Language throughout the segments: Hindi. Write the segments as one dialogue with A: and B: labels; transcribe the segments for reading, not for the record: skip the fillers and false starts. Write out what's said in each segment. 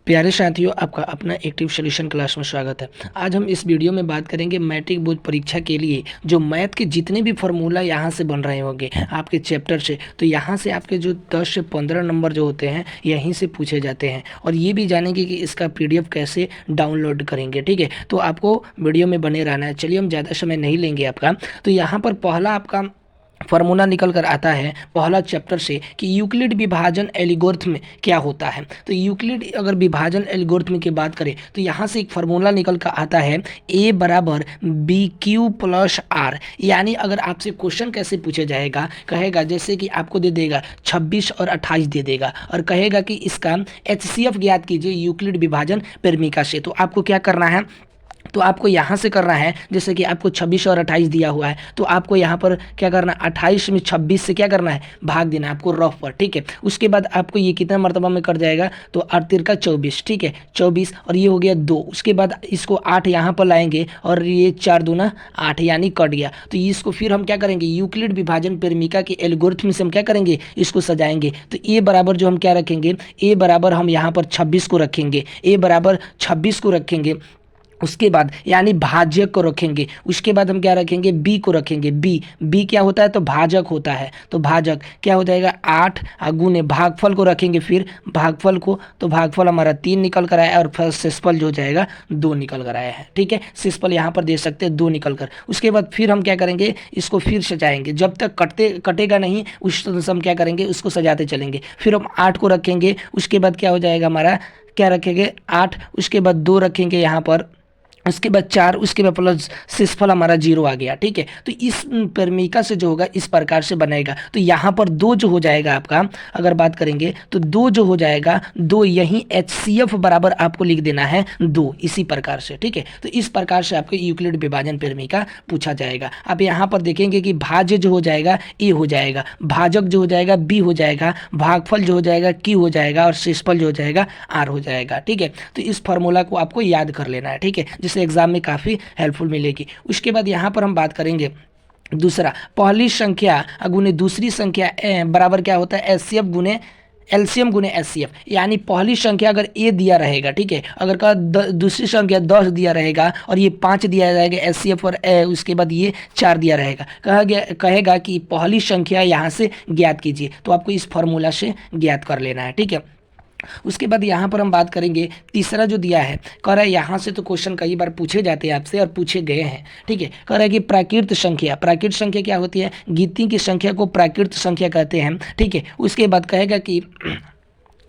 A: प्यारे साथियों, आपका अपना एक्टिव सॉल्यूशन क्लास में स्वागत है। आज हम इस वीडियो में बात करेंगे मैट्रिक बोर्ड परीक्षा के लिए जो मैथ के जितने भी फार्मूला यहाँ से बन रहे होंगे आपके चैप्टर से, तो यहाँ से आपके जो 10 से 15 नंबर जो होते हैं यहीं से पूछे जाते हैं। और ये भी जानेंगे कि इसका पीडीएफ कैसे डाउनलोड करेंगे। ठीक है, तो आपको वीडियो में बने रहना है। चलिए, हम ज़्यादा समय नहीं लेंगे आपका। तो यहाँ पर पहला आपका फार्मूला निकल कर आता है पहला चैप्टर से कि यूक्लिड विभाजन एल्गोरिथम क्या होता है। तो यूक्लिड अगर विभाजन एल्गोरिथम की बात करें तो यहाँ से एक फार्मूला निकल कर आता है ए बराबर बी क्यू प्लस आर। यानी अगर आपसे क्वेश्चन कैसे पूछा जाएगा, कहेगा जैसे कि आपको दे देगा 26 और 28 दे देगा और कहेगा कि इसका एचसीएफ ज्ञात कीजिए यूक्लिड विभाजन परिमिका से। तो आपको क्या करना है, तो आपको यहाँ से करना है, जैसे कि आपको 26 और 28 दिया हुआ है तो आपको यहाँ पर क्या करना है, 28 में 26 से क्या करना है, भाग देना है आपको रफ पर। ठीक है, उसके बाद आपको ये कितना मरतबा में कट जाएगा, तो 8 का 24। ठीक है, 24 और ये हो गया 2। उसके बाद इसको 8 यहाँ पर लाएंगे और ये 4 दूना 8 यानी कट गया। तो इसको फिर हम क्या करेंगे, यूक्लिड विभाजन परिमिका के एल्गोरिथम से हम क्या करेंगे, इसको सजाएंगे। तो ए बराबर जो हम क्या रखेंगे, ए बराबर हम यहाँ पर 26 को रखेंगे, ए बराबर 26 को रखेंगे। उसके बाद यानी भाजक को रखेंगे। उसके बाद हम क्या रखेंगे, बी को रखेंगे। बी क्या होता है, तो भाजक होता है। तो भाजक क्या हो जाएगा, 8 गुने भागफल को रखेंगे। फिर भागफल को, तो भागफल हमारा 3 निकल कर आया और फिर शेषफल जो हो जाएगा 2 निकल कर आया है। ठीक है, शेषफल यहाँ पर दे सकते हैं 2 निकल कर। उसके बाद फिर हम क्या करेंगे, इसको फिर सजाएंगे। जब तक कटेगा नहीं उस तरह से हम क्या करेंगे, उसको सजाते चलेंगे। फिर हम 8 को रखेंगे। उसके बाद क्या हो जाएगा हमारा, क्या रखेंगे 8, उसके बाद 2 रखेंगे यहाँ पर, उसके बाद 4, उसके बाद प्लस शेषफल हमारा 0 आ गया। ठीक है, तो इस परिमिका से जो होगा इस प्रकार से बनेगा। तो यहाँ पर 2 जो हो जाएगा आपका, अगर बात करेंगे तो 2 जो हो जाएगा 2, यहीं एचसीएफ बराबर आपको लिख देना है 2, इसी प्रकार से। ठीक है, तो इस प्रकार से आपको यूक्लिड विभाजन परिमिका पूछा जाएगा। अब यहाँ पर देखेंगे कि भाज्य जो हो जाएगा ए हो जाएगा, भाजक जो हो जाएगा बी हो जाएगा, भागफल जो हो जाएगा क्यू हो जाएगा और शेषफल जो हो जाएगा आर हो जाएगा। ठीक है, तो इस फार्मूला को आपको याद कर लेना है। ठीक है, से एग्जाम में काफ़ी हेल्पफुल मिलेगी। उसके बाद यहाँ पर हम बात करेंगे दूसरा, पहली संख्या गुने दूसरी संख्या बराबर क्या होता है, एचसीएफ गुने एलसीएम गुने एचसीएफ। यानी पहली संख्या अगर ए दिया रहेगा, ठीक है, अगर का दूसरी संख्या 10 दिया रहेगा और ये 5 दिया जाएगा एचसीएफ और उसके बाद ये 4 दिया रहेगा, कहेगा कि पहली संख्या यहाँ से ज्ञात कीजिए। तो आपको इस फॉर्मूला से ज्ञात कर लेना है। ठीक है, उसके बाद यहाँ पर हम बात करेंगे तीसरा जो दिया है, कह रहा है यहाँ से तो क्वेश्चन कई बार पूछे जाते हैं आपसे और पूछे गए हैं। ठीक है, कह रहा है कि प्राकृत संख्या, प्राकृत संख्या क्या होती है, गिनती की संख्या को प्राकृत संख्या कहते हैं। ठीक है, उसके बाद कहेगा कि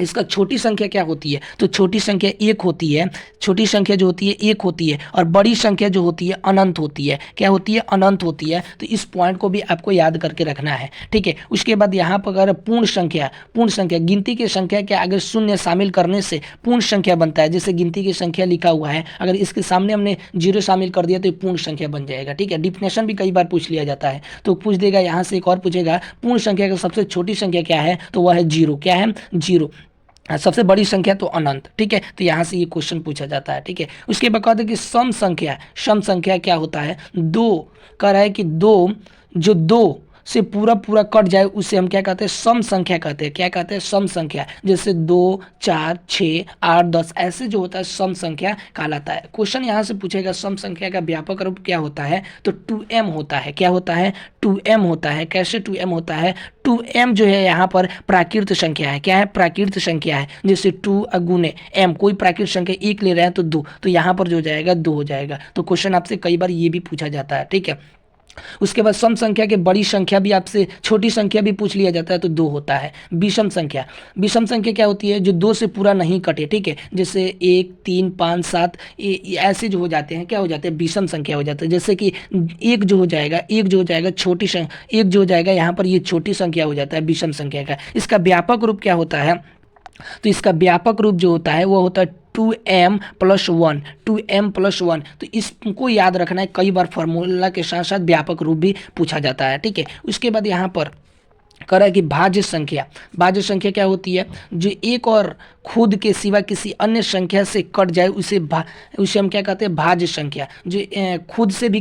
A: इसका छोटी संख्या क्या होती है, तो छोटी संख्या 1 होती है। छोटी संख्या जो होती है 1 होती है और बड़ी संख्या जो होती है अनंत होती है। क्या होती है, अनंत होती है। तो इस पॉइंट को भी आपको याद करके रखना है। ठीक है, उसके बाद यहाँ पर अगर पूर्ण संख्या, पूर्ण संख्या गिनती की संख्या के आगे शून्य शामिल करने से पूर्ण संख्या बनता है। जैसे गिनती की संख्या लिखा हुआ है, अगर इसके सामने हमने 0 शामिल कर दिया तो ये पूर्ण संख्या बन जाएगा। ठीक है, डिफिनेशन भी कई बार पूछ लिया जाता है। तो पूछ देगा, यहाँ से एक और पूछेगा, पूर्ण संख्या की सबसे छोटी संख्या क्या है, तो वह है 0। क्या है, 0। सबसे बड़ी संख्या तो अनंत। ठीक है, तो यहाँ से ये क्वेश्चन पूछा जाता है। ठीक है, उसके बाद कहते हैं कि सम संख्या, सम संख्या क्या होता है, 2। कह रहा है कि 2 जो 2 से पूरा पूरा कट जाए उसे हम क्या कहते हैं, सम संख्या कहते हैं। क्या कहते हैं, सम संख्या। जैसे 2, 4, 6, 8, 10 ऐसे जो होता है सम संख्या कहलाता है। क्वेश्चन यहाँ से पूछेगा सम संख्या का व्यापक रूप क्या होता है, तो 2m होता है। क्या होता है, 2m होता है। कैसे 2m होता है, 2m जो है यहाँ पर प्राकृत संख्या है। क्या है, प्राकृत संख्या है। जैसे 2 गुने m, कोई प्राकृत संख्या 1 ले रहे हैं तो 2, तो यहाँ पर जो हो जाएगा 2 हो जाएगा। तो क्वेश्चन आपसे कई बार ये भी पूछा जाता है। ठीक है, उसके बाद सम संख्या के बड़ी संख्या भी आपसे, छोटी संख्या भी पूछ लिया जाता है तो 2 होता है। विषम संख्या, विषम संख्या क्या होती है, जो 2 से पूरा नहीं कटे। ठीक है, जैसे 1, 3, 5, 7 ऐसे जो हो जाते हैं, क्या हो जाते हैं, विषम संख्या हो जाता है। जैसे कि 1 जो हो जाएगा, 1 जो हो जाएगा छोटी संख्या, 1 जो हो जाएगा यहाँ पर ये छोटी संख्या हो जाता है विषम संख्या का। इसका व्यापक रूप क्या होता है, तो इसका व्यापक रूप जो होता है वो होता है 2m + 1, 2m + 1। तो इसको याद रखना है, कई बार फार्मूला के साथ साथ व्यापक रूप भी पूछा जाता है। ठीक है, उसके बाद यहाँ पर कह रहा है कि भाज्य संख्या, भाज्य संख्या क्या होती है, जो एक और खुद के सिवा किसी अन्य संख्या से कट जाए उसे हम क्या कहते हैं, भाज्य संख्या। जो खुद से भी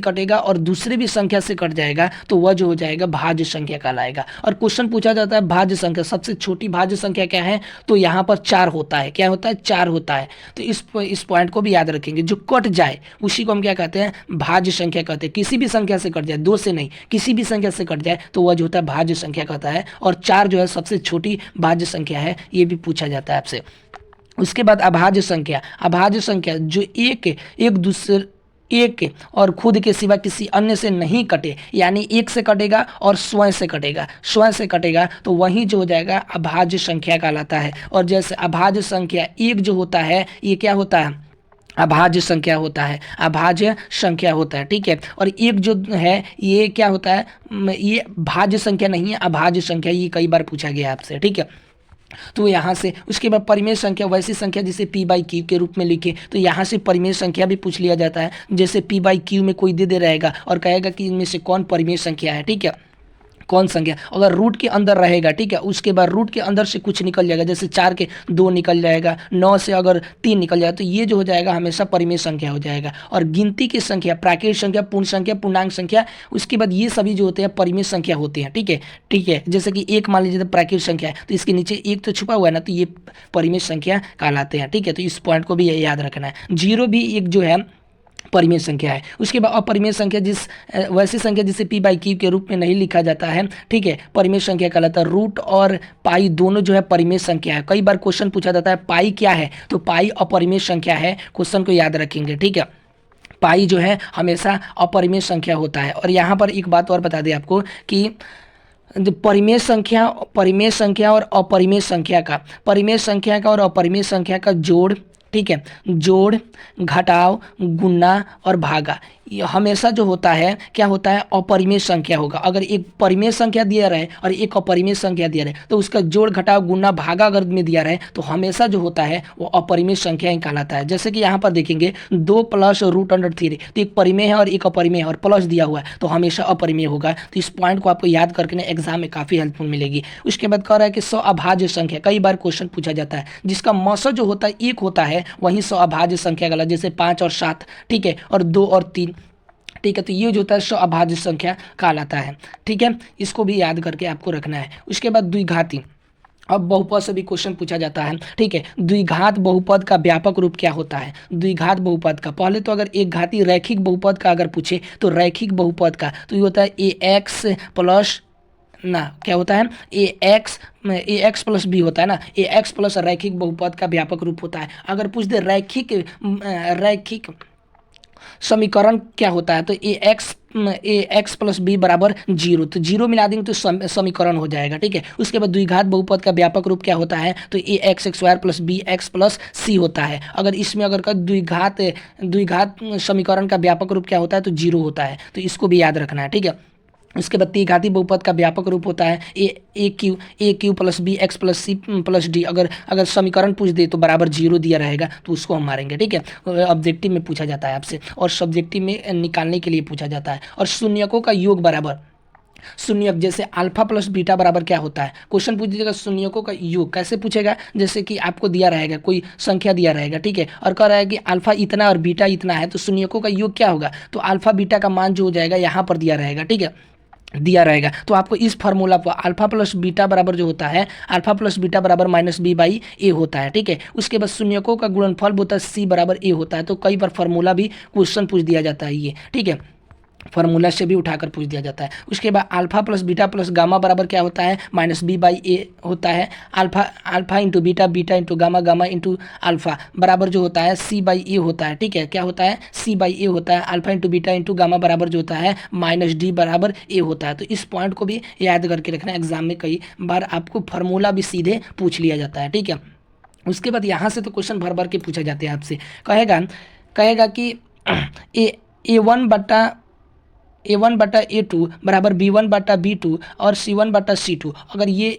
A: कटेगा और दूसरे भी संख्या से कट जाएगा तो वह जो हो जाएगा भाज्य संख्या कहलाएगा। और क्वेश्चन पूछा जाता है भाज्य संख्या, सबसे छोटी भाज्य संख्या क्या है, तो यहाँ पर 4 होता है। क्या होता है, 4 होता है। तो इस पॉइंट को भी याद रखेंगे। जो कट जाए उसी को हम क्या कहते हैं, भाज्य संख्या कहते हैं। किसी भी संख्या से कट जाए, 2 से नहीं, किसी भी संख्या से कट जाए तो वह जो होता है भाज्य संख्या कहता है। और 4 जो है सबसे छोटी भाज्य संख्या है, ये भी पूछा जाता है आपसे। उसके बाद अभाज्य संख्या जो एक और खुद के सिवा किसी अन्य से नहीं कटे, यानी एक से कटेगा और स्वयं से कटेगा तो वही जो हो जाएगा अभाज्य संख्या कहलाता है। और जैसे अभाज्य संख्या एक जो होता है, ये क्या होता है, अभाज्य संख्या होता है। ठीक है। और एक जो है ये क्या होता है, ये भाज्य संख्या नहीं है, अभाज्य संख्या। ये कई बार पूछा गया आपसे। ठीक है। तो यहाँ से उसके बाद परिमेय संख्या, वैसी संख्या जिसे p/q के रूप में लिखे, तो यहाँ से परिमेय संख्या भी पूछ लिया जाता है। जैसे p/q में कोई दे रहेगा और कहेगा कि इनमें से कौन परिमेय संख्या है। ठीक है, कौन संख्या अगर रूट के अंदर रहेगा, ठीक है, उसके बाद रूट के अंदर से कुछ निकल जाएगा, जैसे 4 के 2 निकल जाएगा, 9 से अगर 3 निकल जाएगा, तो ये जो हो जाएगा हमेशा परिमेय संख्या हो जाएगा। और गिनती की संख्या, प्राकृत संख्या, पूर्ण संख्या, पूर्णांक संख्या, उसके बाद ये सभी जो होते हैं परिमेय संख्या होते हैं। ठीक है। जैसे कि 1 मान लीजिए तो प्राकृत संख्या है, तो इसके नीचे 1 तो छुपा हुआ है ना, तो ये परिमेय संख्या कहलाते हैं। ठीक है, तो इस पॉइंट को भी याद रखना है। 0 भी एक जो है परिमेय संख्या है। उसके बाद अपरिमेय संख्या, वैसी संख्या जिसे p/q के रूप में नहीं लिखा जाता है, ठीक है, परिमेय संख्या कहलाता है। रूट और पाई दोनों जो है परिमेय संख्या है। कई बार क्वेश्चन पूछा जाता है पाई क्या है, तो पाई अपरिमेय संख्या है। क्वेश्चन को याद रखेंगे। ठीक है, पाई जो है हमेशा अपरिमेय संख्या होता है। और यहाँ पर एक बात और बता दें आपको कि परिमेय संख्या और अपरिमेय संख्या और अपरिमेय संख्या का जोड़, ठीक है, जोड़, घटाव, गुणा और भागा, ये हमेशा जो होता है क्या होता है, अपरिमेय संख्या होगा। अगर एक परिमेय संख्या दिया रहे और एक अपरिमेय संख्या दिया रहे, तो उसका जोड़, घटाव, गुणा, भागा अगर में दिया रहे तो हमेशा जो होता है वो अपरिमेय संख्या ही कहलाता है। जैसे कि यहाँ पर देखेंगे 2 + √3, तो एक परिमेय है और एक अपरिमेय है और प्लस दिया हुआ है, तो हमेशा अपरिमेय होगा। तो इस पॉइंट को आपको याद करके एग्जाम में काफ़ी हेल्पफुल मिलेगी। उसके बाद कह रहा है कि अभाज्य संख्या, कई बार क्वेश्चन पूछा जाता है, जिसका मौसा जो होता है 1 होता है, वहीं अभाज्य संख्या गलत, जैसे 5 और 7, ठीक है, और 2 और 3, ठीक है, तो ये जो होता है अभाज्य संख्या कहलाता है। ठीक है, इसको भी याद करके आपको रखना है। उसके बाद द्विघाती, अब बहुपद से भी क्वेश्चन पूछा जाता है। ठीक है, द्विघात बहुपद का व्यापक रूप क्या होता है। द्विघात बहुपद का, पहले तो अगर एक घाती रैखिक बहुपद का अगर पूछे तो रैखिक बहुपद का तो ये होता है ax प्लस ना, क्या होता है, ax प्लस b होता है ना, ax प्लस रैखिक बहुपद का व्यापक रूप होता है। अगर पूछ दे रैखिक समीकरण क्या होता है, तो ax प्लस b बराबर 0, तो 0 मिला देंगे तो समीकरण हो जाएगा। ठीक है, उसके बाद द्विघात बहुपद का व्यापक रूप क्या होता है, तो ax² plus bx plus c होता है। अगर इसमें अगर द्विघात समीकरण का व्यापक रूप क्या होता है, तो 0 होता है, तो इसको भी याद रखना है। ठीक है, उसके बाद त्रिघाती बहुपद का व्यापक रूप होता है a q plus b x plus c plus d. अगर समीकरण पूछ दे तो बराबर 0 दिया रहेगा तो उसको हम मारेंगे। ठीक है, ऑब्जेक्टिव में पूछा जाता है आपसे और सब्जेक्टिव में निकालने के लिए पूछा जाता है। और शून्यकों का योग बराबर, शून्यक जैसे अल्फा प्लस बीटा बराबर क्या होता है, क्वेश्चन पूछ दीजिएगा शून्यकों का योग कैसे पूछेगा, जैसे कि आपको दिया रहेगा, कोई संख्या दिया रहेगा, ठीक है, और कह रहा है कि अल्फा इतना और बीटा इतना है, तो शून्यकों का योग क्या होगा, तो अल्फा बीटा का मान जो हो जाएगा यहाँ पर दिया रहेगा। ठीक है, दिया रहेगा तो आपको इस फार्मूला पर अल्फा प्लस बीटा बराबर जो होता है, अल्फा प्लस बीटा बराबर -b/a होता है। ठीक है, उसके बाद शून्यकों का गुणनफल होता है c बराबर a होता है। तो कई बार फार्मूला भी क्वेश्चन पूछ दिया जाता है ये। ठीक है, फार्मूला से भी उठाकर पूछ दिया जाता है। उसके बाद alpha plus beta plus gamma बराबर क्या होता है, -b/a होता है। Alpha into beta, beta into gamma, gamma into alpha बराबर जो होता है c/a होता है। ठीक है, क्या होता है, c/a होता है। Alpha into beta into gamma बराबर जो होता है -d बराबर a होता है। तो इस पॉइंट को भी याद करके रखना, एग्जाम में कई बार आपको फार्मूला भी सीधे पूछ लिया जाता है। ठीक है, उसके बाद यहाँ से तो क्वेश्चन भर भर के पूछा जाते हैं आपसे। कहेगा कि a1 बटा A1 बटा A2 बराबर B1 बटा B2 और C1 बटा C2, अगर ये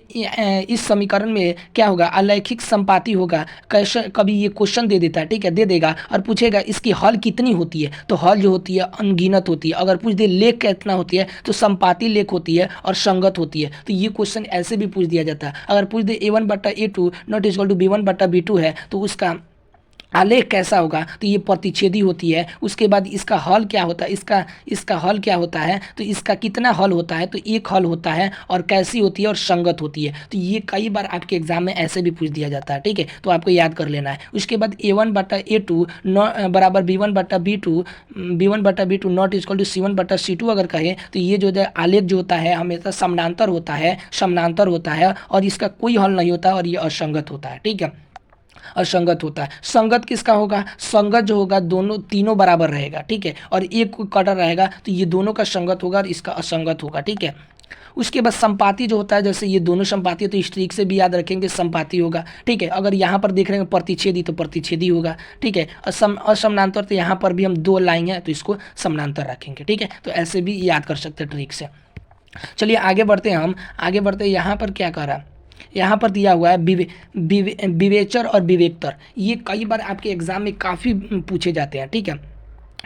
A: इस समीकरण में क्या होगा, अरैखिक संपाती होगा। कैसे, कभी ये क्वेश्चन दे देता है, ठीक है, दे देगा और पूछेगा इसकी हल कितनी होती है, तो हल जो होती है अनगिनत होती है। अगर पूछ दे लेख कितना होती है, तो संपाती लेख होती है और संगत होती है। तो ये क्वेश्चन ऐसे भी पूछ दिया जाता है। अगर पूछ दे A1 बटा A2 not equal to B1 बटा B2 है, तो उसका आलेख कैसा होगा, तो ये प्रतिच्छेदी होती है। उसके बाद इसका हल क्या होता है, इसका हल क्या होता है, तो इसका कितना हल होता है, तो एक हल होता है और कैसी होती है और संगत होती है। तो ये कई बार आपके एग्जाम में ऐसे भी पूछ दिया जाता है, ठीक है, तो आपको याद कर लेना है। उसके बाद A1 बटा A2 बराबर B1 बटा B2 not equal to C1 बटा C2 अगर कहें, तो ये जो है आलेख जो होता है हमेशा समानांतर होता है और इसका कोई हल नहीं होता और ये असंगत होता है, ठीक है, असंगत होता है। संगत किसका होगा, संगत जो होगा दोनों तीनों बराबर रहेगा, ठीक है, और एक कोई कटर रहेगा, तो ये दोनों का संगत होगा और इसका असंगत होगा, ठीक है। उसके बाद संपाती जो होता है, जैसे ये दोनों संपाती है तो इस ट्रिक से भी याद रखेंगे संपाती होगा, ठीक है। अगर यहाँ पर देख रहे हैं प्रतिच्छेदी तो प्रतिच्छेदी होगा, ठीक है। असमानांतर तो यहाँ पर भी हम दो लाइन है तो इसको समानांतर रखेंगे, ठीक है। तो ऐसे भी याद कर सकते हैं ट्रिक से। चलिए आगे बढ़ते हैं, हम आगे बढ़ते हैं। यहाँ पर क्या कर रहा है, यहाँ पर दिया हुआ है विवेचर और विवेकतर। ये कई बार आपके एग्जाम में काफ़ी पूछे जाते हैं, ठीक है।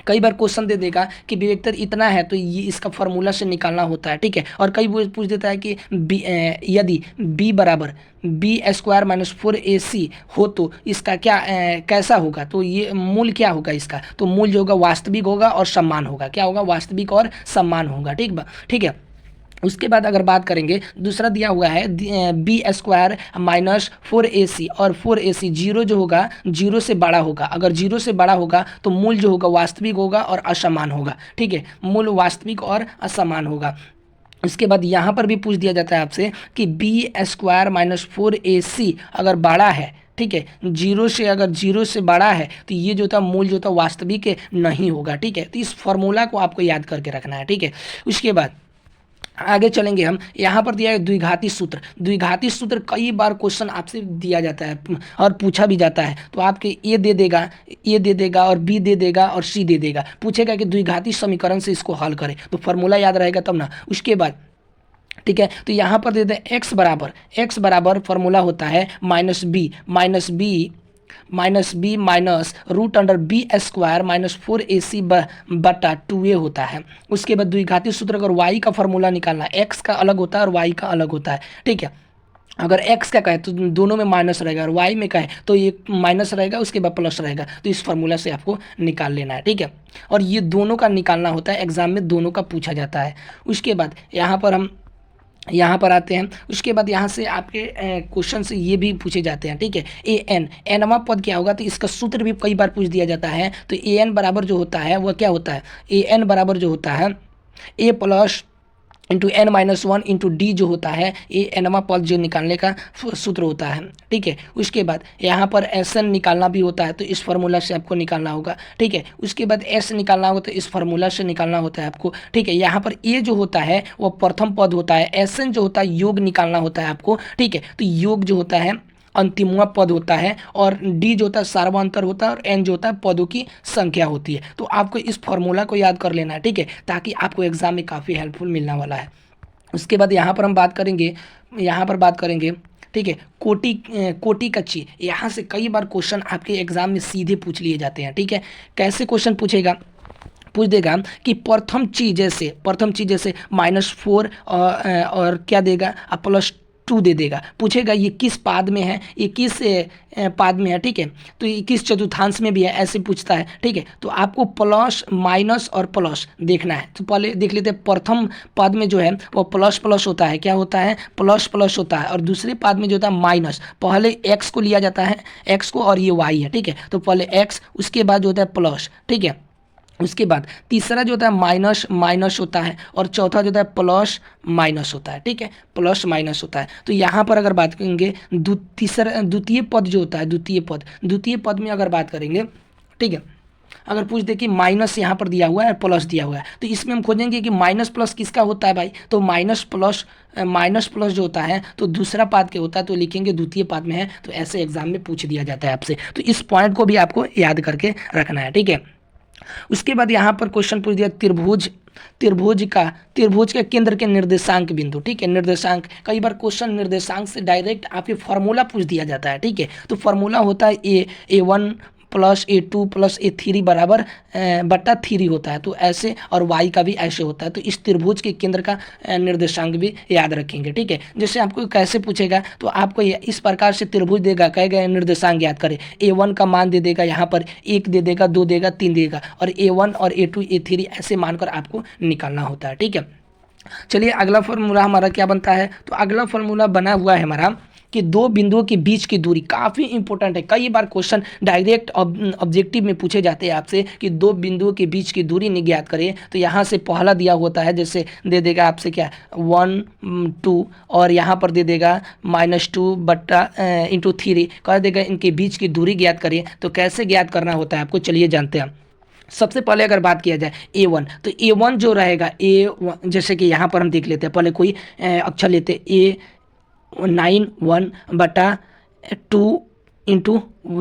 A: कई बार क्वेश्चन दे देगा कि विवेकतर इतना है तो ये इसका फॉर्मूला से निकालना होता है, ठीक है। और कई पूछ देता है कि यदि b बराबर B² माइनस 4AC हो तो इसका क्या कैसा होगा, तो ये मूल क्या होगा इसका, तो मूल जो होगा वास्तविक होगा और सम्मान होगा। क्या होगा, वास्तविक और सम्मान होगा, ठीक है। उसके बाद अगर बात करेंगे, दूसरा दिया हुआ है B² माइनस 4AC और 4AC जीरो जो होगा जीरो से बड़ा होगा। अगर जीरो से बड़ा होगा तो मूल जो होगा वास्तविक होगा और असमान होगा, ठीक है, मूल वास्तविक और असमान होगा। उसके बाद यहाँ पर भी पूछ दिया जाता है आपसे कि B² माइनस 4AC अगर बड़ा है, ठीक है, जीरो से बड़ा है तो ये जो था मूल जो था वास्तविक नहीं होगा, ठीक है। तो इस फॉर्मूला को आपको याद करके रखना है, ठीक है। उसके बाद आगे चलेंगे हम। यहाँ पर दिया है द्विघाती सूत्र। द्विघाती सूत्र कई बार क्वेश्चन आपसे दिया जाता है और पूछा भी जाता है। तो आपके ए दे देगा और बी दे देगा और सी दे देगा, पूछेगा कि द्विघाती समीकरण से इसको हल करें, तो फॉर्मूला याद रहेगा तब ना। उसके बाद ठीक है, तो यहाँ पर दे दें एक्स बराबर फॉर्मूला होता है minus B minus root under B² minus 4AC बटा 2A होता है। उसके बाद द्विघाती सूत्र अगर y का फॉर्मूला निकालना, x का अलग होता है और y का अलग होता है, ठीक है। अगर x का कहे तो दोनों में माइनस रहेगा और y में कहे तो ये माइनस रहेगा, उसके बाद प्लस रहेगा। तो इस फॉर्मूला से आपको निकाल लेना है, ठीक है। और ये दोनों का निकालना होता है, एग्जाम में दोनों का पूछा जाता है। उसके बाद यहाँ पर आते हैं। उसके बाद यहाँ से आपके क्वेश्चन से ये भी पूछे जाते हैं, ठीक है। एनवा पद क्या होगा, तो इसका सूत्र भी कई बार पूछ दिया जाता है। तो an बराबर जो होता है वह क्या होता है, an बराबर जो होता है a plus into n-1 into D जो होता है, ये एनवा पद जो निकालने का सूत्र होता है, ठीक है। उसके बाद यहाँ पर Sn निकालना भी होता है, तो इस फार्मूला से आपको निकालना होगा, ठीक है। उसके बाद S निकालना होगा तो इस फार्मूला से निकालना होता है आपको, ठीक है। यहाँ पर A जो होता है वो प्रथम पद होता है, Sn जो होता है योग निकालना होता है आपको, ठीक है। तो योग जो होता है अंतिमवा पद होता है और डी जो होता है सार्वंतर होता है और एन जो होता है पदों की संख्या होती है। तो आपको इस फॉर्मूला को याद कर लेना है, ठीक है, ताकि आपको एग्जाम में काफ़ी हेल्पफुल मिलने वाला है। उसके बाद यहाँ पर बात करेंगे, ठीक है, कोटि कच्ची। यहाँ से कई बार क्वेश्चन आपके एग्जाम में सीधे पूछ लिए जाते हैं, ठीक है। कैसे क्वेश्चन पूछ देगा कि प्रथम चीज जैसे -4 और क्या देगा +2 दे देगा। पूछेगा ये किस पाद में है, ये किस पाद में है, ठीक है। तो ये किस चतुर्थांश में भी है, ऐसे पूछता है, ठीक है। तो आपको प्लस माइनस और प्लस देखना है। तो पहले देख लेते हैं, प्रथम पद में जो है वो प्लस होता है, क्या होता है, प्लस होता है। और दूसरे पद में जो होता है माइनस, पहले एक्स को लिया जाता है, एक्स को, और ये वाई है, ठीक है। तो पहले एक्स, उसके बाद जो होता है प्लस, ठीक है। उसके बाद तीसरा जो होता है माइनस होता है और चौथा जो होता है प्लस माइनस होता है, ठीक है, प्लस माइनस होता है। तो यहाँ पर अगर बात करेंगे द्वितीय पद जो होता है, द्वितीय पद में अगर बात करेंगे, ठीक है, अगर पूछ दे कि माइनस यहाँ पर दिया हुआ है प्लस दिया हुआ है, तो इसमें हम खोजेंगे कि माइनस प्लस किसका होता है भाई, तो माइनस प्लस जो होता है तो दूसरा पाद क्या होता है, तो लिखेंगे द्वितीय पाद में है। तो ऐसे एग्जाम में पूछ दिया जाता है आपसे, तो इस पॉइंट को भी आपको याद करके रखना है, ठीक है। उसके बाद यहाँ पर क्वेश्चन पूछ दिया त्रिभुज के केंद्र के निर्देशांक बिंदु, ठीक है। निर्देशांक, कई बार क्वेश्चन निर्देशांक से डायरेक्ट आपके फॉर्मूला पूछ दिया जाता है, ठीक है। तो फॉर्मूला होता है A1 plus A2 plus A3 बराबर बटा 3 होता है। तो ऐसे, और y का भी ऐसे होता है। तो इस त्रिभुज के केंद्र का निर्देशांक भी याद रखेंगे, ठीक है। जैसे आपको कैसे पूछेगा, तो आपको इस प्रकार से त्रिभुज देगा, कहेगा निर्देशांक याद करें। A1 का मान दे देगा, यहाँ पर 1 दे देगा, 2 देगा, 3 देगा, और A1 और A2 A3 ऐसे मानकर आपको निकालना होता है, ठीक है। चलिए अगला फॉर्मूला हमारा क्या बनता है, तो अगला फॉर्मूला बना हुआ है हमारा कि दो बिंदुओं के बीच की दूरी, काफ़ी इंपॉर्टेंट है। कई बार क्वेश्चन डायरेक्ट ऑब्जेक्टिव में पूछे जाते हैं आपसे कि दो बिंदुओं के बीच की दूरी ज्ञात करें। तो यहाँ से पहला दिया होता है, जैसे दे देगा आपसे क्या 1 2, और यहाँ पर दे देगा -2 बट्टा इंटू 3, कह देगा इनके बीच की दूरी ज्ञात करें। तो कैसे ज्ञात करना होता है आपको, चलिए जानते हैं। सबसे पहले अगर बात किया जाए A1, तो A1 जो रहेगा A1, जैसे कि यहाँ पर हम देख लेते हैं, पहले कोई अक्षर लेते हैं, A91 बटा 2 इंटू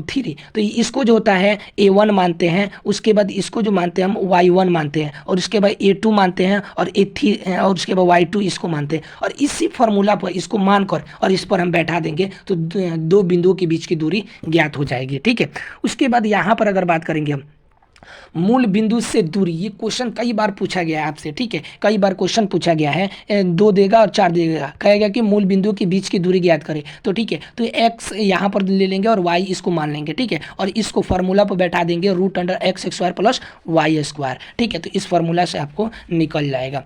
A: 3। तो इसको जो होता है A1 मानते हैं, उसके बाद इसको जो मानते हैं हम Y1 मानते हैं, और उसके बाद A2 मानते हैं, और A3, और उसके बाद Y2 इसको मानते हैं। और इसी फॉर्मूला पर इसको मानकर और इस पर हम बैठा देंगे तो दो बिंदुओं के बीच की दूरी ज्ञात हो जाएगी, ठीक है। उसके बाद यहाँ पर अगर बात करेंगे हम मूल बिंदु से दूरी, ये क्वेश्चन कई बार पूछा गया है आपसे, ठीक है। कई बार क्वेश्चन पूछा गया है, 2 देगा और 4 देगा, कहेगा कि मूल बिंदु के बीच की दूरी ज्ञात करें। तो ठीक है, तो x यहाँ पर ले लेंगे और y इसको मान लेंगे, ठीक है। और इसको फार्मूला पर बैठा देंगे √x² प्लस y², ठीक है। तो इस फार्मूला से आपको निकल जाएगा।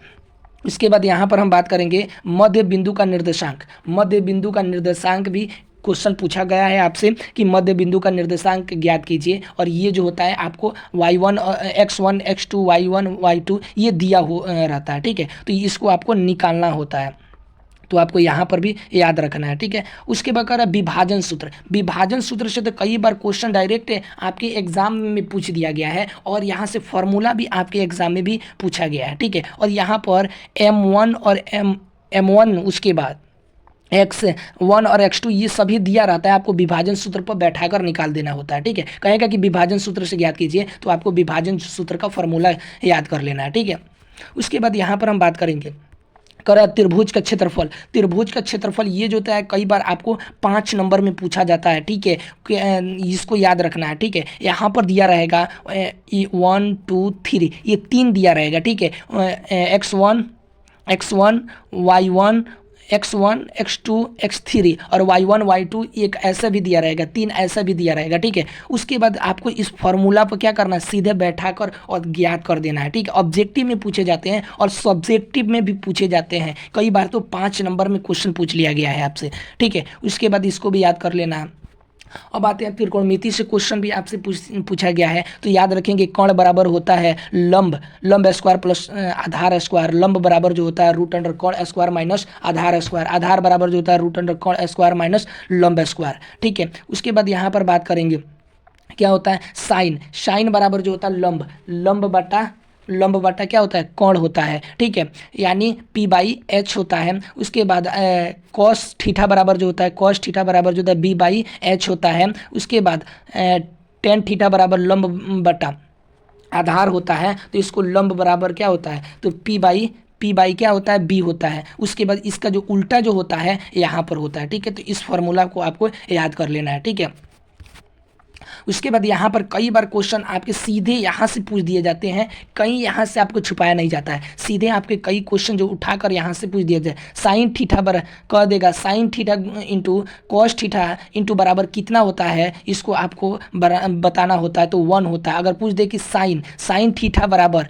A: इसके बाद यहाँ पर हम बात करेंगे मध्य बिंदु का निर्देशांक। मध्य बिंदु का निर्देशांक भी क्वेश्चन पूछा गया है आपसे कि मध्य बिंदु का निर्देशांक ज्ञात कीजिए। और ये जो होता है आपको y1 x1 x2 y1 y2 ये दिया हो रहता है, ठीक है। तो इसको आपको निकालना होता है, तो आपको यहाँ पर भी याद रखना है, ठीक है। उसके बाद कह रहा है विभाजन सूत्र। विभाजन सूत्र से तो कई बार क्वेश्चन डायरेक्ट आपके एग्जाम में पूछ दिया गया है, और यहाँ से फॉर्मूला भी आपके एग्जाम में भी पूछा गया है, ठीक है। और यहाँ पर M1 और M1 उसके बाद x1 और x2 ये सभी दिया रहता है, आपको विभाजन सूत्र पर बैठाकर निकाल देना होता है, ठीक है। कहेगा कि विभाजन सूत्र से ज्ञात कीजिए, तो आपको विभाजन सूत्र का फॉर्मूला याद कर लेना है, ठीक है। उसके बाद यहाँ पर हम बात करेंगे करा त्रिभुज का क्षेत्रफल। त्रिभुज का क्षेत्रफल ये जो होता है कई बार आपको 5 नंबर में पूछा जाता है, ठीक है। इसको याद रखना है, ठीक है। यहाँ पर दिया रहेगा 1 2 3, ये 3 दिया रहेगा, ठीक है। x1 y1 x1 x2 x3 और y1 y2 एक ऐसा भी दिया रहेगा, 3 ऐसा भी दिया रहेगा, ठीक है। उसके बाद आपको इस फॉर्मूला पर क्या करना है, सीधे बैठाकर और ज्ञात कर देना है, ठीक है। ऑब्जेक्टिव में पूछे जाते हैं और सब्जेक्टिव में भी पूछे जाते हैं, कई बार तो 5 नंबर में क्वेश्चन पूछ लिया गया है आपसे, ठीक है। उसके बाद इसको भी याद कर लेना है। अब आते हैं त्रिकोणमिति से क्वेश्चन भी आपसे पूछा गया है, तो याद रखेंगे कर्ण बराबर होता है लंब स्क्वायर प्लस आधार स्क्वायर। लंब बराबर जो होता है √कर्ण स्क्वायर माइनस आधार स्क्वायर। आधार बराबर जो होता है √कर्ण स्क्वायर माइनस लंब स्क्वायर, ठीक है। उसके बाद यहाँ पर बात करेंगे क्या होता है साइन बराबर जो होता है लंब बटा क्या होता है, कोण होता है, ठीक है। यानी p/h होता है। उसके बाद cos थीटा बराबर जो होता है b/h होता है। उसके बाद tan थीटा बराबर लंब बटा आधार होता है, तो इसको लंब बराबर क्या होता है, तो p/, क्या होता है b होता है। उसके बाद इसका जो उल्टा जो होता है यहाँ पर होता है, ठीक है। तो इस फॉर्मूला को आपको याद कर लेना है, ठीक है। उसके बाद यहाँ पर कई बार क्वेश्चन आपके सीधे यहाँ से पूछ दिए जाते हैं, कहीं यहाँ से आपको छुपाया नहीं जाता है, सीधे आपके कई क्वेश्चन जो उठाकर यहाँ से पूछ दिया जाए। साइन थीटा कह देगा sine theta into cos theta into बराबर कितना होता है, इसको आपको बताना होता है, तो 1 होता है। अगर पूछ दे कि साइन थीटा बराबर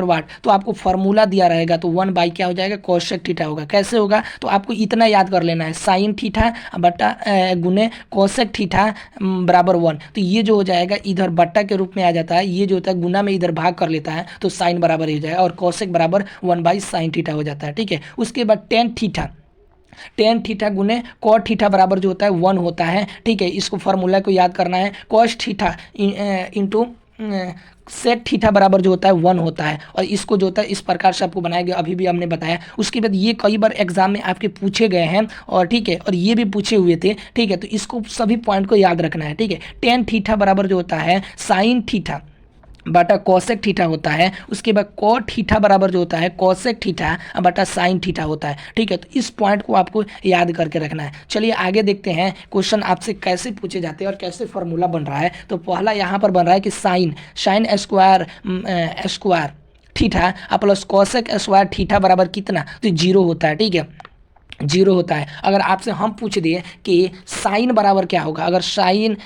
A: वाट, तो आपको फॉर्मूला दिया रहेगा, तो 1 क्या हो जाएगा, कॉसेक थीटा होगा। कैसे होगा, तो आपको इतना याद कर लेना है, साइन थीटा बटा गुने कॉसेक थीटा बराबर 1। तो ये जो हो जाएगा इधर बट्टा के रूप में आ जाता है, ये जो होता है गुना में इधर भाग कर लेता है, तो साइन बराबर हो जाएगा, और कॉसेक बराबर 1/sin थीटा हो जाता है, ठीक है। उसके बाद टेन थीटा गुने कॉट थीटा बराबर जो होता है 1 होता है, ठीक है। इसको फॉर्मूला को याद करना है, cos theta into sec theta बराबर जो होता है 1 होता है, और इसको जो होता है इस प्रकार से आपको बनाया गया, अभी भी हमने बताया। उसके बाद ये कई बार एग्जाम में आपके पूछे गए हैं, और ठीक है, और ये भी पूछे हुए थे, ठीक है। तो इसको सभी पॉइंट को याद रखना है, ठीक है। टेन थीटा बराबर जो होता है साइन थीटा बटा कोसेक थीटा होता है। उसके बाद कॉट थीटा बराबर जो होता है कोसेक थीटा बटा साइन थीटा होता है, ठीक है। तो इस पॉइंट को आपको याद करके रखना है। चलिए आगे देखते हैं क्वेश्चन आपसे कैसे पूछे जाते हैं और कैसे फॉर्मूला बन रहा है। तो पहला यहाँ पर बन रहा है कि sine square theta plus cosec square theta बराबर कितना, तो 0 होता है, ठीक है, 0 होता है। अगर आपसे हम पूछ दिए कि साइन बराबर क्या होगा, अगर साइन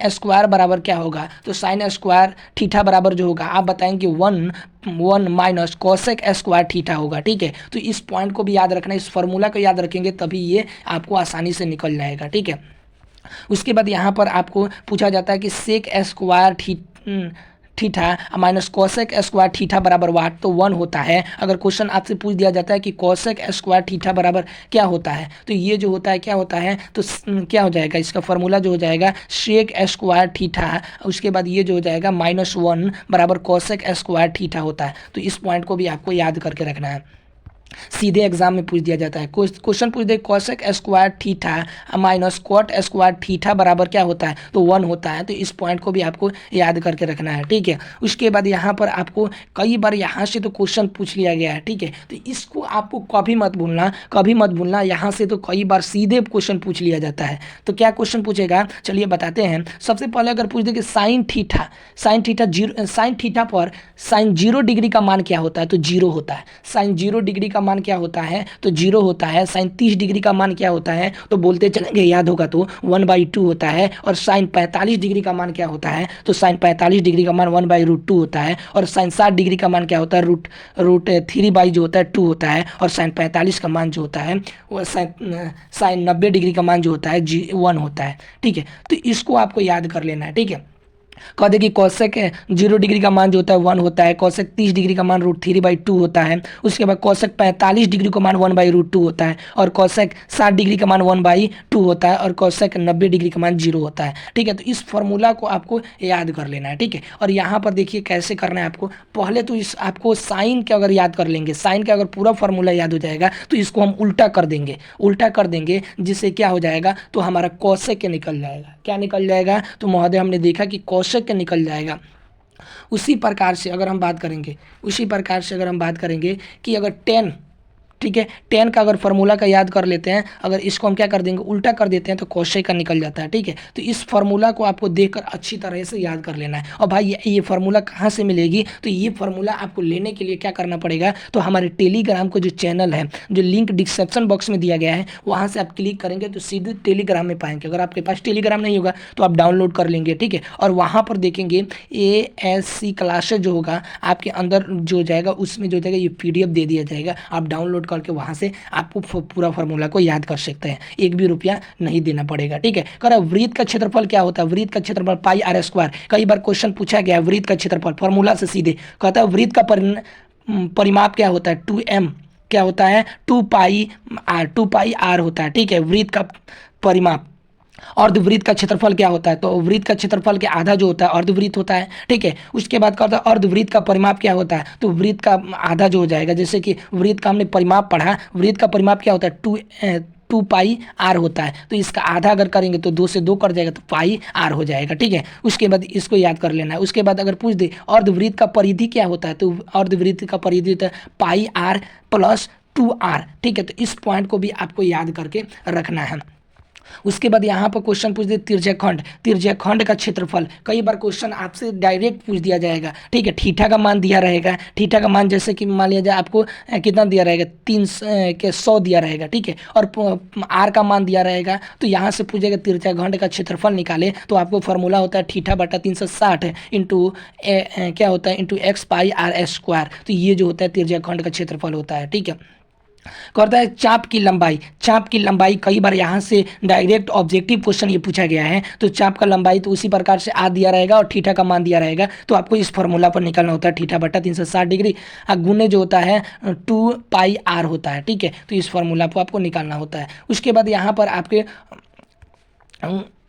A: स्क्वायर बराबर क्या होगा, तो साइन स्क्वायर थीटा बराबर जो होगा आप बताएंगे 1 माइनस कोसेक स्क्वायर थीटा होगा, ठीक है। तो इस पॉइंट को भी याद रखना, इस फार्मूला को याद रखेंगे तभी ये आपको आसानी से निकल जाएगा, ठीक है। उसके बाद यहाँ पर आपको पूछा जाता है कि sec square theta minus cosec square theta बराबर वाट, तो 1 होता है। अगर क्वेश्चन आपसे पूछ दिया जाता है कि कोसेक स्क्वायर थीटा बराबर क्या होता है, तो ये जो होता है क्या होता है, तो क्या हो जाएगा, इसका फॉर्मूला जो हो जाएगा सेक स्क्वायर थीटा, उसके बाद ये जो हो जाएगा -1 बराबर कोसेक स्क्वायर थीटा होता है। तो इस पॉइंट को भी आपको याद करके रखना है, सीधे एग्जाम में पूछ दिया जाता है। क्वेश्चन पूछ दे cosec square theta minus cot square theta बराबर क्या होता है, तो 1 होता है। तो इस पॉइंट को भी आपको याद करके रखना है, ठीक है। उसके बाद यहाँ पर आपको कई बार यहाँ से तो क्वेश्चन पूछ लिया गया है, ठीक है। तो इसको आपको कभी मत भूलना, यहाँ से तो कई बार सीधे क्वेश्चन पूछ लिया जाता है। तो क्या क्वेश्चन पूछेगा, चलिए बताते हैं। सबसे पहले अगर पूछ दे कि साइन थीटा पर साइन 0 डिग्री का मान क्या होता है, तो 0 होता है। साइन 0 डिग्री का मान क्या होता है, तो 0 होता है। साइन 30 डिग्री का मान क्या होता है, तो बोलते चलेंगे, याद होगा तो 1/2 होता है। और साइन 45 डिग्री का मान क्या होता है, तो साइन 45 डिग्री का मान 1/√2 होता है। और साइन 60 डिग्री का मान क्या होता है, रूट 3 जो होता है 2 होता है। और साइन 45 का मान जो होता है वो साइन 90 डिग्री का मान जो होता है 1 होता है, ठीक है। तो इसको आपको याद कर लेना है, ठीक है। कह दे कि कोसेक 0 डिग्री का मान जो होता है 1 होता है, कोसेक 30 डिग्री का मान √3/2 होता है। उसके बाद कोसेक 45 डिग्री का मान 1/√2 होता है। और कोसेक 60 डिग्री का मान 1/2 होता है। और कोसेक 90 डिग्री का मान 0 होता है, ठीक है। तो इस फॉर्मूला को आपको याद कर लेना है, ठीक है। और यहाँ पर देखिए कैसे करना है आपको, पहले तो इस आपको साइन के अगर याद कर लेंगे, साइन का अगर पूरा फॉर्मूला याद हो जाएगा तो इसको हम उल्टा कर देंगे, जिससे क्या हो जाएगा, तो हमारा कोसेक के निकल जाएगा। क्या निकल जाएगा, तो महोदय हमने देखा कि कोसेक के निकल जाएगा। उसी प्रकार से अगर हम बात करेंगे कि अगर 10, ठीक है, 10 का अगर फार्मूला का याद कर लेते हैं, अगर इसको हम क्या कर देंगे, उल्टा कर देते हैं, तो कोसेक का निकल जाता है, ठीक है। तो इस फार्मूला को आपको देखकर अच्छी तरह से याद कर लेना है। और भाई ये फार्मूला कहाँ से मिलेगी, तो ये फार्मूला आपको लेने के लिए क्या करना पड़ेगा, तो हमारे टेलीग्राम को जो चैनल है, जो लिंक डिस्क्रिप्शन बॉक्स में दिया गया है, वहाँ से आप क्लिक करेंगे तो सीधे टेलीग्राम में पाएंगे। अगर आपके पास टेलीग्राम नहीं होगा तो आप डाउनलोड कर लेंगे, ठीक है। और वहाँ पर देखेंगे ASC क्लासेज जो होगा आपके अंदर जो जाएगा, उसमें जो जाएगा ये PDF दे दिया जाएगा। आप डाउनलोड करके वहां से आपको पूरा फार्मूला को याद कर सकते हैं, 1 भी रुपया नहीं देना पड़ेगा, ठीक है। कह रहा वृत्त का क्षेत्रफल क्या होता है, वृत्त का क्षेत्रफल πr²। कई बार क्वेश्चन पूछा गया वृत्त का क्षेत्रफल, फार्मूला से सीधे कहता है वृत्त का परिमाप क्या होता है, 2m क्या होता है, 2πr होता है, ठीक है, वृत्त का परिमाप। अर्धवृत्त का क्षेत्रफल क्या होता है, तो वृत्त का क्षेत्रफल के आधा जो होता है अर्धवृत्त होता है, ठीक है। उसके बाद करता है अर्धवृत्त का परिमाप क्या होता है, तो वृत्त का आधा जो हो जाएगा, जैसे कि वृत्त का हमने परिमाप पढ़ा, वृत्त का परिमाप क्या होता है, 2πr होता है। तो इसका आधा अगर करेंगे तो 2 से 2 कट जाएगा, तो πr हो जाएगा, ठीक है। उसके बाद इसको याद कर लेना है। उसके बाद अगर पूछ दे अर्धवृत्त का परिधि क्या होता है, तो अर्धवृत्त का परिधि होता है πr + 2r, ठीक है। तो इस पॉइंट को भी आपको याद करके रखना है। उसके बाद यहाँ पर क्वेश्चन पूछ दे त्रिज्याखंड का क्षेत्रफल। कई बार क्वेश्चन आपसे डायरेक्ट पूछ दिया जाएगा, ठीक है। थीटा का मान दिया रहेगा, थीटा का मान जैसे कि मान लिया जाए आपको कितना दिया रहेगा, 100 दिया रहेगा, ठीक है। और r का मान दिया रहेगा, तो यहाँ से पूछेगा त्रिज्याखंड का क्षेत्रफल निकाले, तो आपको फार्मूला होता है θ/360 इंटू क्या होता है, इंटू x πr²। तो ये जो होता है त्रिज्याखंड का क्षेत्रफल होता है, ठीक है। करता है चाप की लंबाई, कई बार यहाँ से डायरेक्ट ऑब्जेक्टिव क्वेश्चन ये पूछा गया है। तो चाप का लंबाई तो उसी प्रकार से आ दिया रहेगा और थीटा का मान दिया रहेगा, तो आपको इस फार्मूला पर निकालना होता है θ/360 डिग्री गुने जो होता है 2πr होता है, ठीक है। तो इस फार्मूला को आपको निकालना होता है। उसके बाद यहाँ पर आपके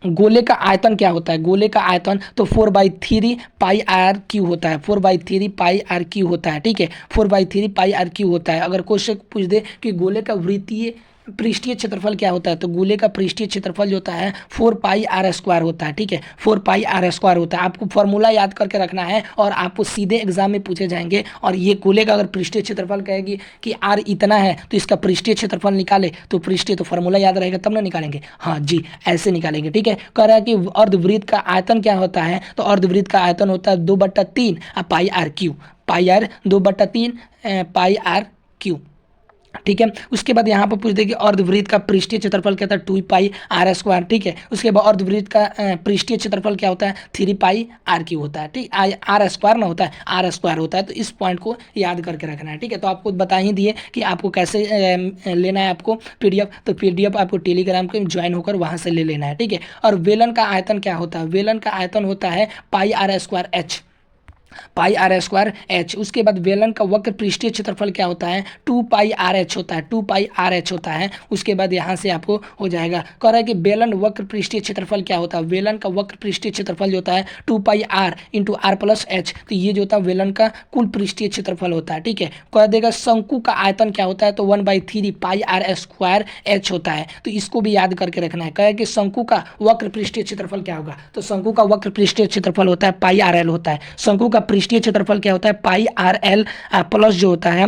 A: गोले का आयतन क्या होता है, गोले का आयतन तो 4/3 πr क्यू होता है, 4/3 πr क्यू होता है, ठीक है, 4/3 πr क्यू होता है। अगर क्वेश्चन पूछ दे कि गोले का वृत्तीय पृष्ठीय क्षेत्रफल क्या होता है, तो गोले का पृष्ठीय क्षेत्रफल जो होता है 4πr² होता है, ठीक है, 4πr² होता है। आपको फॉर्मूला याद करके रखना है और आपको सीधे एग्जाम में पूछे जाएंगे। और ये गोले का अगर पृष्ठीय क्षेत्रफल कहेगी कि आर इतना है तो इसका पृष्ठीय क्षेत्रफल निकाले, तो पृष्ठीय तो फॉर्मूला याद रहेगा तब ना निकालेंगे, हाँ जी ऐसे निकालेंगे, ठीक है। कह रहा है कि अर्धवृत्त का आयतन क्या होता है, तो अर्धवृत्त का आयतन होता है 2/3 πr Q, πr 2/3 πr Q, ठीक है। उसके बाद यहाँ पर पूछ दे कि अर्धवृत्त का पृष्ठीय क्षेत्रफल क्या होता है 2πr², ठीक है। उसके बाद अर्धवृत्त का पृष्ठीय क्षेत्रफल क्या होता है 3πr क्यू होता है, ठीक, r² ना होता है, r² होता है। तो इस पॉइंट को याद करके रखना है, ठीक है। तो आपको बता ही दिए कि आपको कैसे लेना है आपको पीडीएफ, तो पीडीएफ आपको टेलीग्राम के ज्वाइन होकर वहाँ से ले लेना है, ठीक है। और वेलन का आयतन क्या होता है, वेलन का आयतन होता है πr²h, πr²h। उसके बाद वेलन का वक्र पृष्ठीय क्षेत्रफल क्या होता है 2πrh होता है, 2πrh होता है। उसके बाद यहाँ से आपको हो जाएगा, कह रहा है कि वेलन वक्र पृष्ठीय क्षेत्रफल क्या होता है, वेलन का वक्र पृष्ठीय क्षेत्रफल जो होता है 2πr × r+h, तो ये जो होता है वेलन का कुल पृष्ठीय क्षेत्रफल होता है, ठीक है। कह देगा शंकु का आयतन क्या होता है, तो 1/3πr² होता है। तो इसको भी याद करके रखना है। कहे कि शंकु का वक्र पृष्ठीय क्षेत्रफल क्या होगा, तो शंकु का वक्र पृष्ठीय क्षेत्रफल होता है πrl होता है। शंकु का पृष्ठीय क्षेत्रफल क्या होता है πrl प्लस जो होता है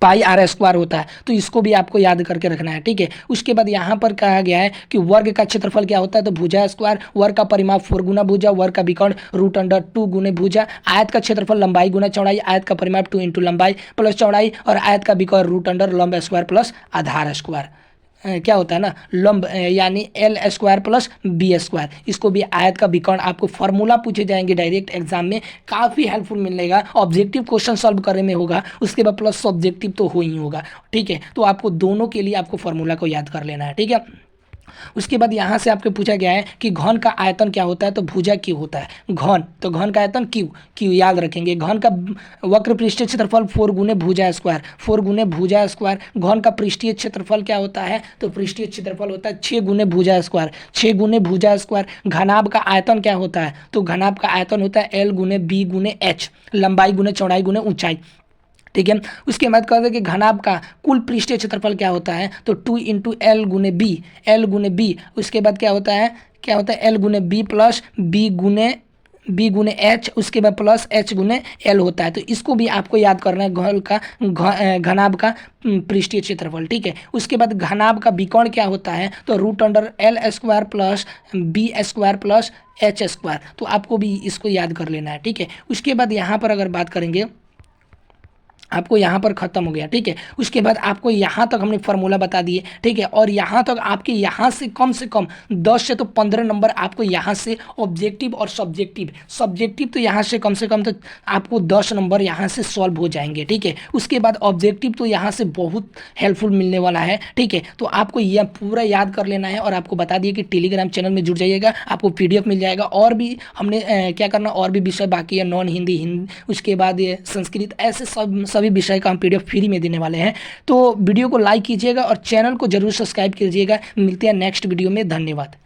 A: πr² होता है। तो इसको भी आपको याद करके रखना है, ठीक है। उसके बाद यहाँ पर कहा गया है कि वर्ग का क्षेत्रफल क्या होता है, तो भुजा स्क्वायर, वर्ग का परिमाप 4 गुना भुजा, वर्ग का विकर्ण √2 गुने भुजा, आयत का क्षेत्रफल लंबाई गुना चौड़ाई, आयत का परिमाप 2 × लंबाई प्लस चौड़ाई, और आयत का विकर्ण √ लंब स्क्वायर प्लस आधार स्क्वायर। क्या होता है ना लंब यानी l² प्लस b²। इसको भी आयत का विकर्ण आपको फॉर्मूला पूछे जाएंगे डायरेक्ट एग्जाम में, काफ़ी हेल्पफुल मिलेगा। ऑब्जेक्टिव क्वेश्चन सॉल्व करने में होगा, उसके बाद प्लस सब्जेक्टिव तो हो ही होगा, ठीक है। तो आपको दोनों के लिए आपको फॉर्मूला को याद कर लेना है, ठीक है। उसके बाद यहाँ से आपको पूछा गया है कि घन का आयतन क्या होता है, तो भुजा क्यू होता है, घन तो घन का आयतन क्यू, क्यू याद रखेंगे। घन का वक्र पृष्ठीय क्षेत्रफल 4 गुने भुजा स्क्वायर, 4 गुने भुजा स्क्वायर। घन का पृष्ठीय क्षेत्रफल क्या होता है, तो पृष्ठीय क्षेत्रफल होता है 6 गुने भुजा स्क्वायर, 6 गुने भुजा स्क्वायर। घनाभ का आयतन क्या होता है, तो घनाभ का आयतन होता है l गुने b गुने h, लंबाई गुने चौड़ाई गुने ऊंचाई, ठीक है। उसके बाद कहते हैं कि घनाभ का कुल पृष्ठीय क्षेत्रफल क्या होता है, तो 2 × l गुने b, l गुने b। उसके बाद क्या होता है l गुने b प्लस b गुने h, उसके बाद प्लस h गुने l होता है। तो इसको भी आपको याद करना है, घनाभ का पृष्ठीय क्षेत्रफल, ठीक है। उसके बाद घनाभ का विकर्ण क्या होता है, तो √l² plus b² plus h²। तो आपको भी इसको याद कर लेना है, ठीक है। उसके बाद यहाँ पर अगर बात करेंगे, आपको यहाँ पर ख़त्म हो गया, ठीक है। उसके बाद आपको यहाँ तक हमने फार्मूला बता दिए, ठीक है। और यहाँ तक आपके यहाँ से कम 10 से तो 15 नंबर आपको यहाँ से ऑब्जेक्टिव और सब्जेक्टिव तो यहाँ से कम तो आपको 10 नंबर यहाँ से सॉल्व हो जाएंगे, ठीक है। उसके बाद ऑब्जेक्टिव तो यहाँ से बहुत हेल्पफुल मिलने वाला है, ठीक है। तो आपको यह पूरा याद कर लेना है। और आपको बता दिए कि टेलीग्राम चैनल में जुड़ जाइएगा, आपको PDF मिल जाएगा। और भी हमने क्या करना, और भी विषय बाकी है, नॉन हिंदी, हिंदी, उसके बाद ये संस्कृत, ऐसे सभी विषय का हम PDF फ्री में देने वाले हैं। तो वीडियो को लाइक कीजिएगा और चैनल को जरूर सब्सक्राइब कीजिएगा। मिलते हैं नेक्स्ट वीडियो में, धन्यवाद।